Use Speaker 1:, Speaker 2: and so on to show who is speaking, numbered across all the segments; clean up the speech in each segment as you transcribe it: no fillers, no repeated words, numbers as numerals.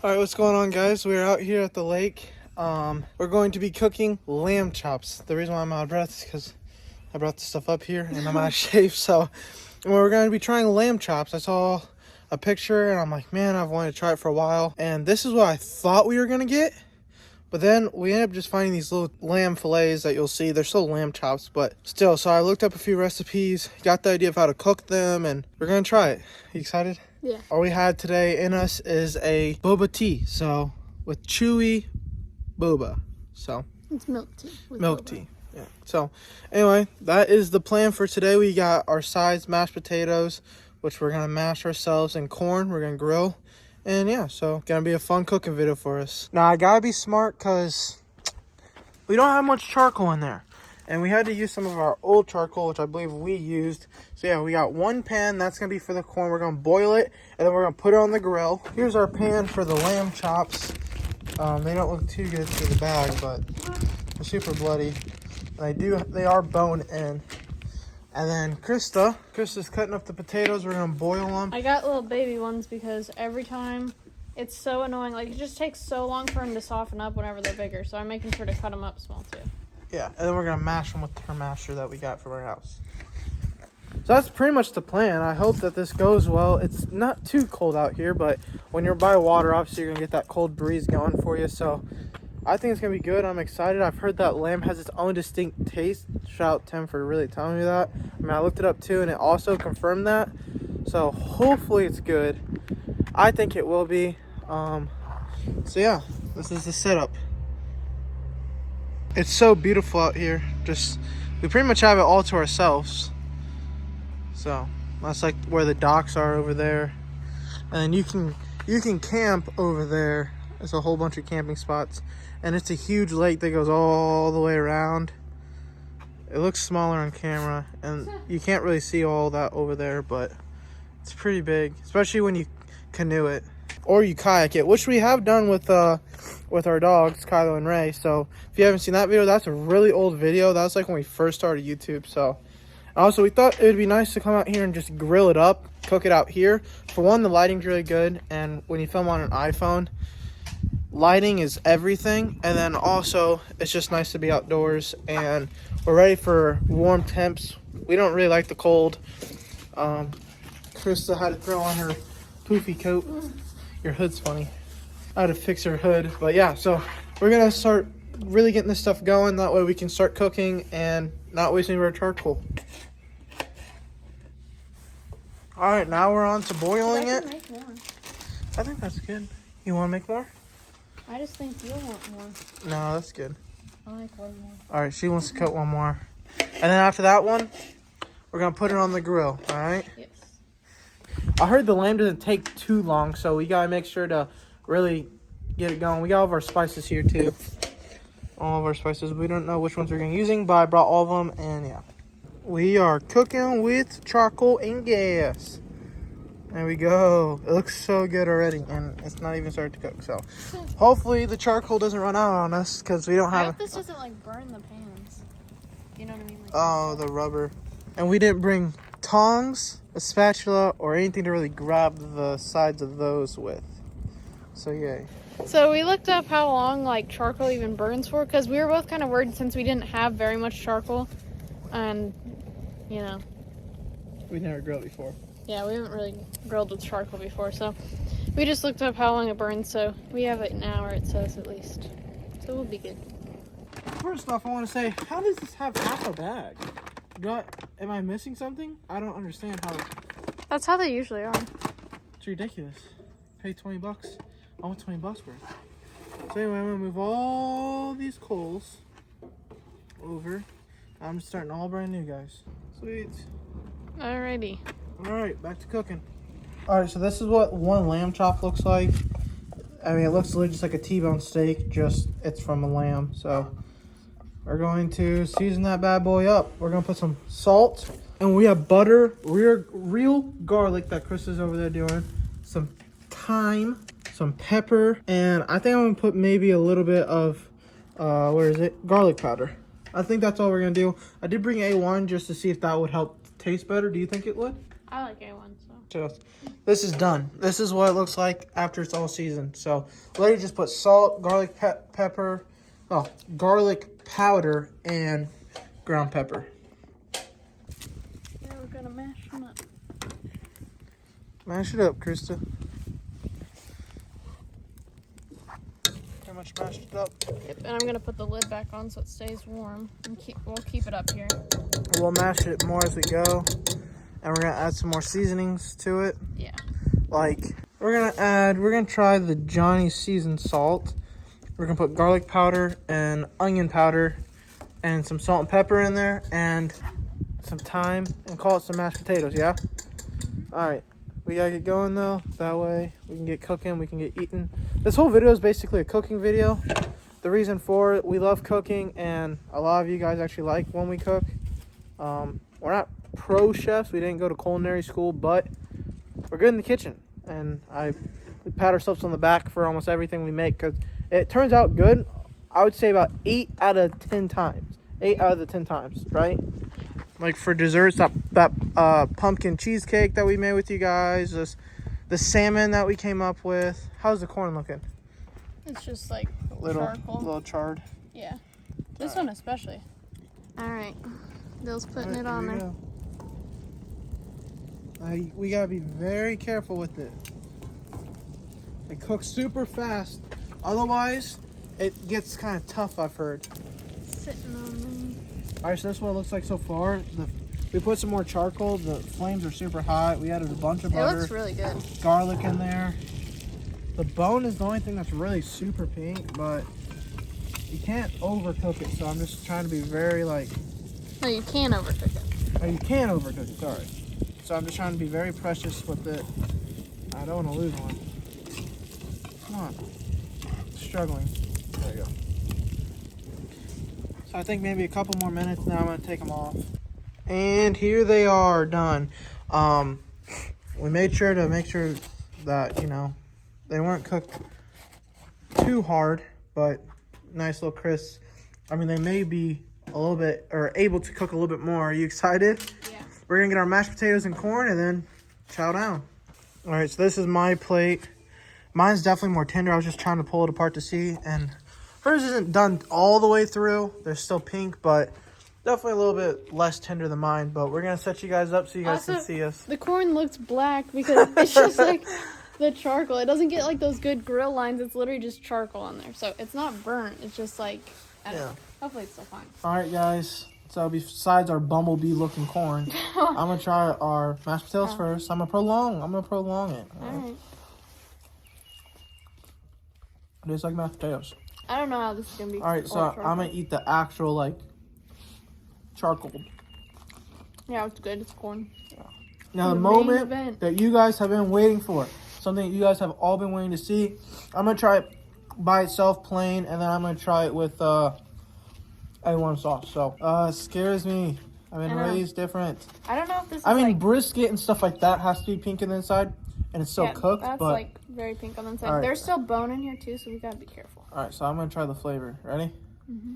Speaker 1: All right, what's going on, guys? We're out here at the lake. We're going to be cooking lamb chops. The reason why I'm out of breath is because I brought the stuff up here and I'm out of shape. So we're going to be trying lamb chops. I saw a picture and I'm like, man, I've wanted to try it for a while. And this is what I thought we were going to get. But then we ended up just finding these little lamb fillets that you'll see. They're still lamb chops, but still. So I looked up a few recipes, got the idea of how to cook them, and we're going to try it. You excited?
Speaker 2: Yeah.
Speaker 1: All we had today in us is a boba tea. So with chewy boba. So
Speaker 2: it's milk tea.
Speaker 1: Milk tea. Yeah. So anyway, that is the plan for today. We got our sides, mashed potatoes, which we're going to mash ourselves, and corn we're going to grill. And yeah, so gonna be a fun cooking video for us. Now I gotta be smart because we don't have much charcoal in there. And we had to use some of our old charcoal, which I believe we used. So yeah, we got one pan, that's gonna be for the corn. We're gonna boil it, and then we're gonna put it on the grill. Here's our pan for the lamb chops. They don't look too good through the bag, but they're super bloody. And they are bone in. And then Krista's cutting up the potatoes. We're gonna boil them.
Speaker 2: I got little baby ones because every time it's so annoying. Like, it just takes so long for them to soften up whenever they're bigger. So I'm making sure to cut them up small too.
Speaker 1: Yeah, and then we're gonna mash them with our masher that we got from our house. So that's pretty much the plan. I hope that this goes well. It's not too cold out here, but when you're by water, obviously you're gonna get that cold breeze going for you. So I think it's gonna be good. I'm excited. I've heard that lamb has its own distinct taste. Shout out Tim for really telling me that. I mean, I looked it up too, and it also confirmed that. So hopefully it's good. I think it will be. So yeah, this is the setup. It's so beautiful out here. We pretty much have it all to ourselves. So that's like where the docks are over there, and then you can camp over there. There's a whole bunch of camping spots, and it's a huge lake that goes all the way around. It looks smaller on camera, and you can't really see all that over there, but it's pretty big, especially when you canoe it or you kayak it, which we have done with our dogs, Kylo and Ray. So if you haven't seen that video, that's a really old video. That was like when we first started YouTube. So also, we thought it would be nice to come out here and just grill it up, cook it out here. For one, the lighting's really good, and when you film on an iPhone, lighting is everything. And then also, it's just nice to be outdoors, and we're ready for warm temps. We don't really like the cold. Krista had to throw on her poofy coat. Your hood's funny. I had to fix her hood, but yeah, so we're gonna start really getting this stuff going. That way we can start cooking and not wasting our charcoal. All right, now we're on to boiling it.
Speaker 2: Make more.
Speaker 1: I think that's good. You want to make more?
Speaker 2: I just think you'll want more.
Speaker 1: No, that's good.
Speaker 2: I like one more.
Speaker 1: All right, she wants to cut one more. And then after that one, we're going to put it on the grill, all right?
Speaker 2: Yes.
Speaker 1: I heard the lamb doesn't take too long, so we got to make sure to really get it going. We got all of our spices here, too. All of our spices. We don't know which ones we're going to be using, but I brought all of them, and yeah. We are cooking with charcoal and gas. There we go. It looks so good already, and it's not even started to cook. So hopefully the charcoal doesn't run out on us because we don't have.
Speaker 2: I hope this doesn't like burn the pans. You know what I mean? Like,
Speaker 1: oh, the rubber. And we didn't bring tongs, a spatula, or anything to really grab the sides of those with. So yay.
Speaker 2: So we looked up how long like charcoal even burns for, because we were both kind of worried since we didn't have very much charcoal, and you know.
Speaker 1: We never grilled before.
Speaker 2: Yeah, we haven't really grilled with charcoal before, so we just looked up how long it burns, so we have it an hour, it says at least. So we'll be good.
Speaker 1: First off, I want to say, how does this have half a bag? Am I missing something? I don't understand how.
Speaker 2: That's how they usually are.
Speaker 1: It's ridiculous. Pay $20. I want $20 worth. So anyway, I'm going to move all these coals over. I'm just starting all brand new, guys. Sweet.
Speaker 2: Alrighty.
Speaker 1: Alright, back to cooking. Alright, so this is what one lamb chop looks like. I mean, it looks literally just like a T-bone steak, just it's from a lamb. So we're going to season that bad boy up. We're going to put some salt. And we have butter, real garlic that Chris is over there doing. Some thyme, some pepper. And I think I'm going to put maybe a little bit of, garlic powder. I think that's all we're going to do. I did bring A1 just to see if that would help taste better. Do you think it would?
Speaker 2: I like A1, so.
Speaker 1: So this is done. This is what it looks like after it's all seasoned. So literally just put salt, garlic pepper, garlic powder, and ground pepper.
Speaker 2: Yeah, we're gonna mash them up.
Speaker 1: Mash it up, Krista. Pretty much mashed it up.
Speaker 2: Yep, and I'm gonna put the lid back on so it stays warm, and we'll keep it up here.
Speaker 1: We'll mash it more as we go, and we're gonna add some more seasonings to it.
Speaker 2: Yeah.
Speaker 1: Like we're gonna try the Johnny seasoned salt. We're gonna put garlic powder and onion powder, and some salt and pepper in there, and some thyme, and call it some mashed potatoes. Yeah. All right. We gotta get going though. That way we can get cooking. We can get eating. This whole video is basically a cooking video. The reason for it, we love cooking, and a lot of you guys actually like when we cook. We're not pro chefs. We didn't go to culinary school, but we're good in the kitchen, and we pat ourselves on the back for almost everything we make because it turns out good. I would say about 8 out of 10 times. 8 out of the 10 times, right? Like for desserts, that pumpkin cheesecake that we made with you guys, the salmon that we came up with. How's the corn looking?
Speaker 2: It's just like
Speaker 1: A little
Speaker 2: charcoal.
Speaker 1: charred.
Speaker 2: Yeah. This one especially. All right. Bill's putting it on there.
Speaker 1: We gotta be very careful with it. It cooks super fast. Otherwise, it gets kind of tough, I've heard.
Speaker 2: Sitting on there.
Speaker 1: All right, so this is what it looks like so far. We put some more charcoal. The flames are super hot. We added a bunch of butter.
Speaker 2: It looks really good.
Speaker 1: Garlic in there. The bone is the only thing that's really super pink, but you can't overcook it. So I'm just trying to be very like.
Speaker 2: No, you can overcook it.
Speaker 1: Oh, you can overcook it. Sorry. So I'm just trying to be very precious with it. I don't want to lose one. Come on. Struggling. There you go. So I think maybe a couple more minutes. Now I'm going to take them off. And here they are, done. We made sure that, you know, they weren't cooked too hard, but nice little crisp. I mean, they may be a little bit, or able to cook a little bit more. Are you excited?
Speaker 2: Yeah.
Speaker 1: We're going to get our mashed potatoes and corn and then chow down. All right, so this is my plate. Mine's definitely more tender. I was just trying to pull it apart to see, and hers isn't done all the way through. They're still pink, but definitely a little bit less tender than mine. But we're going to set you guys up so you guys can see us.
Speaker 2: The corn looks black because it's just like the charcoal. It doesn't get like those good grill lines. It's literally just charcoal on there. So it's not burnt. It's just like, I don't know. Hopefully it's still fine.
Speaker 1: All right, guys. So besides our bumblebee looking corn, I'm going to try our mashed potatoes first. I'm going to prolong it.
Speaker 2: All right.
Speaker 1: It tastes like mashed potatoes.
Speaker 2: I don't know how this is going to be.
Speaker 1: All right, so I'm going to eat the actual, like, charcoal.
Speaker 2: Yeah, it's good. It's corn.
Speaker 1: Now, the
Speaker 2: main
Speaker 1: moment
Speaker 2: event.
Speaker 1: that you guys have been waiting for, something you guys have all been waiting to see, I'm going to try it by itself, plain, and then I'm going to try it with A1 sauce. So, scares me. I've been raised different.
Speaker 2: I don't know if this is
Speaker 1: I mean,
Speaker 2: like,
Speaker 1: brisket and stuff like that has to be pink on the inside, and it's still cooked,
Speaker 2: that's
Speaker 1: but...
Speaker 2: like very pink on the inside.
Speaker 1: All right.
Speaker 2: There's still bone in here too, so we got to be careful.
Speaker 1: All right, so I'm going to try the flavor. Ready?
Speaker 2: Mm-hmm.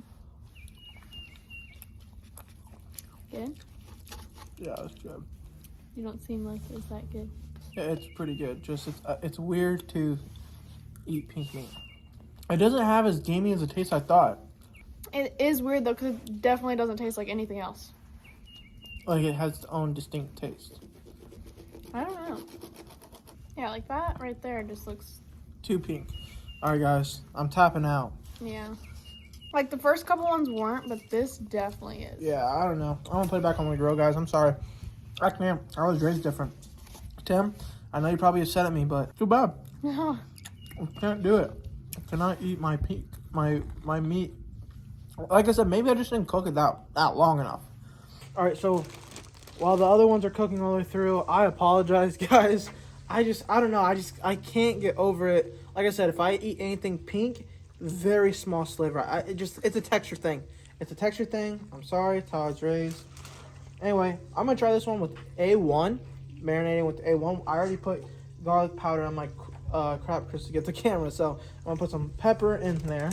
Speaker 2: Good?
Speaker 1: Yeah, it's good.
Speaker 2: You don't seem like it's that good.
Speaker 1: Yeah, it's pretty good. Just it's weird to eat pink meat. It doesn't have as gamey as it tastes I thought.
Speaker 2: It is weird though, because it definitely doesn't taste like anything else.
Speaker 1: Like it has its own distinct taste.
Speaker 2: I don't know. Yeah, like that right there just looks...
Speaker 1: Too pink. All right, guys. I'm tapping out.
Speaker 2: Yeah. Like the first couple ones weren't, but this definitely is.
Speaker 1: Yeah, I don't know. I'm going to put it back on the grill, guys. I'm sorry. I was raised different. Tim, I know you're probably upset at me, but too bad.
Speaker 2: No.
Speaker 1: I can't do it. I cannot eat my meat. Like I said, maybe I just didn't cook it that long enough. All right, so while the other ones are cooking all the way through, I apologize, guys. I don't know. I can't get over it. Like I said, if I eat anything pink, very small sliver. It's a texture thing. It's a texture thing. I'm sorry. It's how I was raised. Anyway, I'm going to try this one with A1. Marinating with A1. I already put garlic powder on my crap crisp to get the camera. So I'm going to put some pepper in there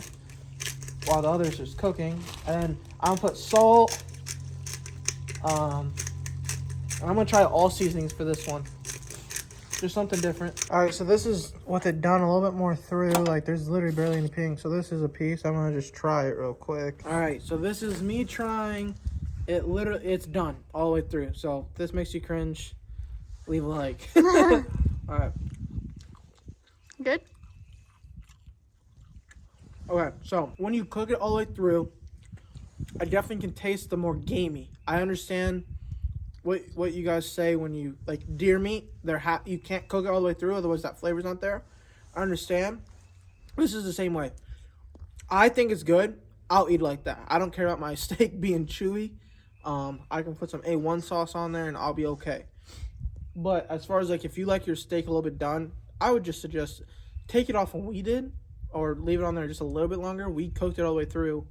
Speaker 1: while the other's just cooking. And then I'm going to put salt, I'm gonna try all seasonings for this one. Just something different. All right, so this is with it done a little bit more through. Like, there's literally barely any pink. So this is a piece. I'm gonna just try it real quick. All right, so this is me trying it. Literally, it's done all the way through. So if this makes you cringe, leave a like. All right.
Speaker 2: Good.
Speaker 1: Okay, so when you cook it all the way through, I definitely can taste the more gamey. I understand what you guys say when you like deer meat. You can't cook it all the way through, otherwise that flavor's not there. I understand. This is the same way. I think it's good. I'll eat like that. I don't care about my steak being chewy. I can put some A1 sauce on there and I'll be okay. But as far as like if you like your steak a little bit done, I would just suggest take it off when we did, or leave it on there just a little bit longer. We cooked it all the way through,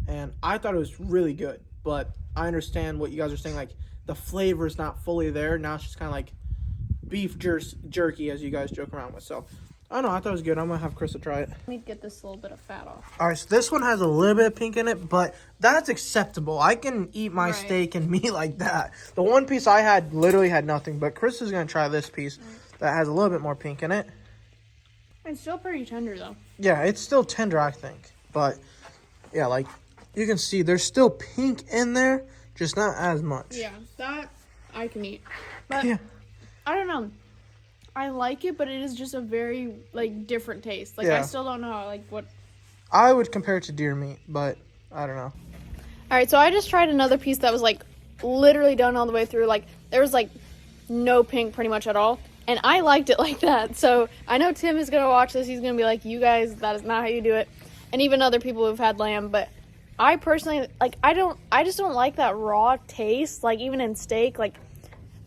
Speaker 1: and I thought it was really good. But I understand what you guys are saying. Like, the flavor is not fully there. Now it's just kind of like beef jerky, as you guys joke around with. So, I don't know. I thought it was good. I'm going to have Krista try it.
Speaker 2: Let me get this little bit of fat off.
Speaker 1: All right, so this one has a little bit of pink in it, but that's acceptable. I can eat my steak and meat like that. The one piece I had literally had nothing, but Krista's going to try this piece that has a little bit more pink in it.
Speaker 2: It's still pretty tender, though.
Speaker 1: Yeah, it's still tender, I think. But, yeah, like, you can see there's still pink in there, just not as much.
Speaker 2: Yeah, that I can eat. But,
Speaker 1: yeah.
Speaker 2: I don't know. I like it, but it is just a very, like, different taste. Like,
Speaker 1: Yeah.
Speaker 2: I still don't know, like, what...
Speaker 1: I would compare it to deer meat, but I don't know.
Speaker 2: All right, so I just tried another piece that was, like, literally done all the way through. Like, there was, like, no pink pretty much at all. And I liked it like that. So I know Tim is going to watch this. He's going to be like, you guys, that is not how you do it. And even other people who've had lamb. But I personally, like, I just don't like that raw taste. Like, even in steak, like,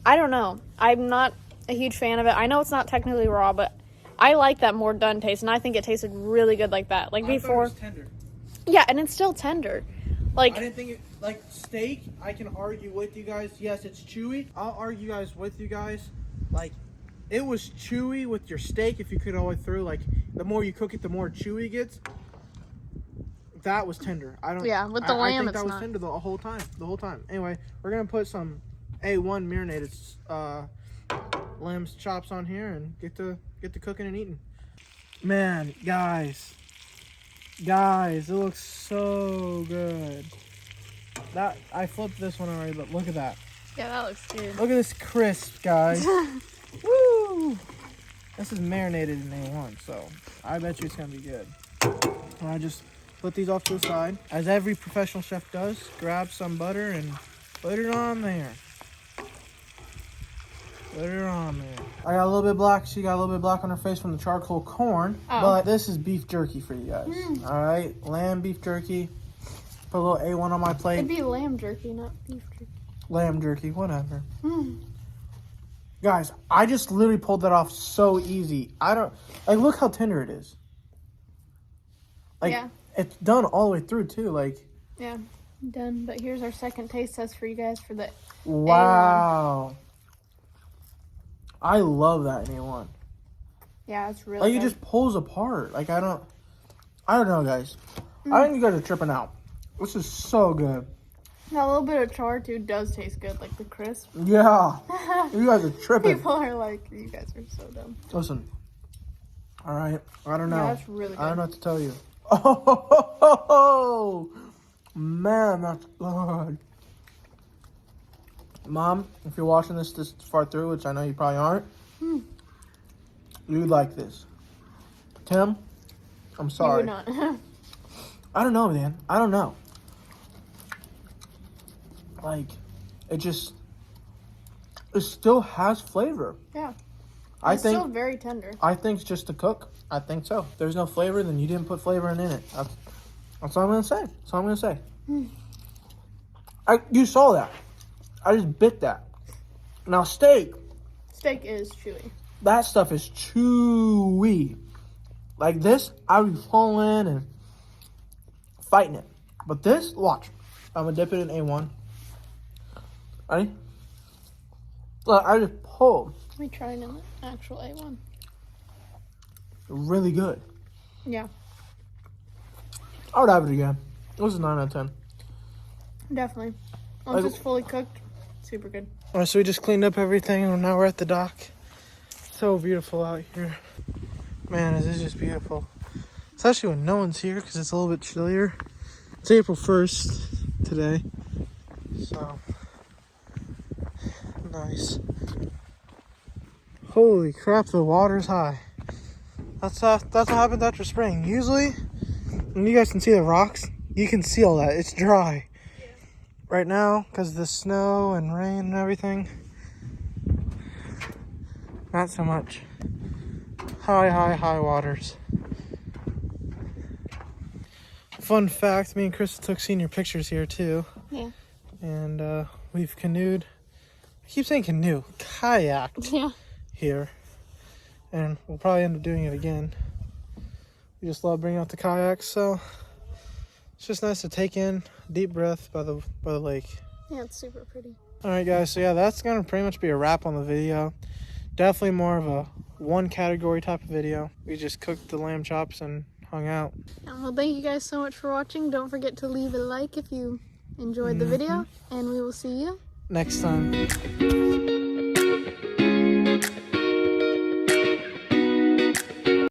Speaker 2: I don't know. I'm not a huge fan of it. I know it's not technically raw, but I like that more done taste. And I think it tasted really good like that. Like, before.
Speaker 1: I thought it was tender.
Speaker 2: Yeah, and it's still tender. Like,
Speaker 1: I didn't think it, like, steak, I can argue with you guys. Yes, it's chewy. I'll argue with you guys. Like, it was chewy with your steak if you cook it all the way through. Like, the more you cook it, the more chewy it gets. That was tender.
Speaker 2: Yeah, with the lamb,
Speaker 1: I think
Speaker 2: it's
Speaker 1: that was
Speaker 2: not.
Speaker 1: tender the whole time. Anyway, we're going to put some A1 marinated lamb's chops on here and get to cooking and eating. Man, guys, it looks so good. That I flipped this one already, but look at that.
Speaker 2: yeah, that looks good.
Speaker 1: Look at this crisp, guys. Woo! This is marinated in A1, so I bet you it's gonna be good. And I just put these off to the side, as every professional chef does. Grab some butter and put it on there. Put it on there. I got a little bit black. She got a little bit black on her face from the charcoal corn.
Speaker 2: Oh.
Speaker 1: But this is beef jerky for you guys. All right, lamb beef jerky. Put a little A1 on my plate.
Speaker 2: It'd be lamb jerky, not beef jerky.
Speaker 1: Lamb jerky, whatever. Guys, I just literally pulled that off so easy. I don't, like, look how tender it is. Like,
Speaker 2: Yeah.
Speaker 1: it's done all the way through, too. Like,
Speaker 2: Yeah, done. But here's our second taste test for you guys for the
Speaker 1: wow. I love that in A1.
Speaker 2: Yeah, it's really
Speaker 1: Like,
Speaker 2: good.
Speaker 1: it just pulls apart. Like, I don't know, guys. I think you guys are tripping out. This is so good.
Speaker 2: That little bit of char, too, does taste good. Like, the crisp.
Speaker 1: Yeah. You guys are tripping.
Speaker 2: People are like, you guys are so dumb.
Speaker 1: Listen. All right. I don't know.
Speaker 2: Yeah, that's really good.
Speaker 1: I don't know what to tell you. Oh, man, that's good. Mom, if you're watching this far through, which I know you probably aren't, you'd like this. Tim, I'm sorry.
Speaker 2: You would not.
Speaker 1: I don't know, man. I don't know. Like, it still has flavor.
Speaker 2: Yeah.
Speaker 1: I
Speaker 2: It's
Speaker 1: think
Speaker 2: still very tender.
Speaker 1: I think it's just to cook. I think so. If there's no flavor, then you didn't put flavor in it. That's all I'm gonna say. That's all I'm gonna say. You saw that. I just bit that. Now steak.
Speaker 2: Steak is chewy.
Speaker 1: That stuff is chewy. Like this, I would be falling in and fighting it. But this, watch. I'm gonna dip it in A1. Ready? Look, I just pulled.
Speaker 2: Let me try it in the actual A1.
Speaker 1: Really good.
Speaker 2: Yeah,
Speaker 1: I would have it again. This is 9 out of 10.
Speaker 2: definitely. Once
Speaker 1: Like-
Speaker 2: it's fully cooked, super good.
Speaker 1: Alright, so we just cleaned up everything and now we're at the dock. So beautiful out here. Man, this is just beautiful. Especially when no one's here because it's a little bit chillier. It's April 1st today. So, nice. Holy crap, the water's high. That's what happens after spring. Usually, when you guys can see the rocks, you can see all that. It's dry. Yeah. Right now, because of the snow and rain and everything, not so much. High waters. Fun fact, me and Chris took senior pictures here too.
Speaker 2: Yeah.
Speaker 1: And we've canoed. I keep saying canoe. Kayaked.
Speaker 2: Yeah.
Speaker 1: Here. And we'll probably end up doing it again. We just love bringing out the kayaks, so it's just nice to take in a deep breath by the lake.
Speaker 2: Yeah, it's super pretty.
Speaker 1: Alright guys, so yeah, that's gonna pretty much be a wrap on the video. Definitely more of a one category type of video. We just cooked the lamb chops and hung out.
Speaker 2: Well, thank you guys so much for watching. Don't forget to leave a like if you enjoyed the video, and we will see you
Speaker 1: next time.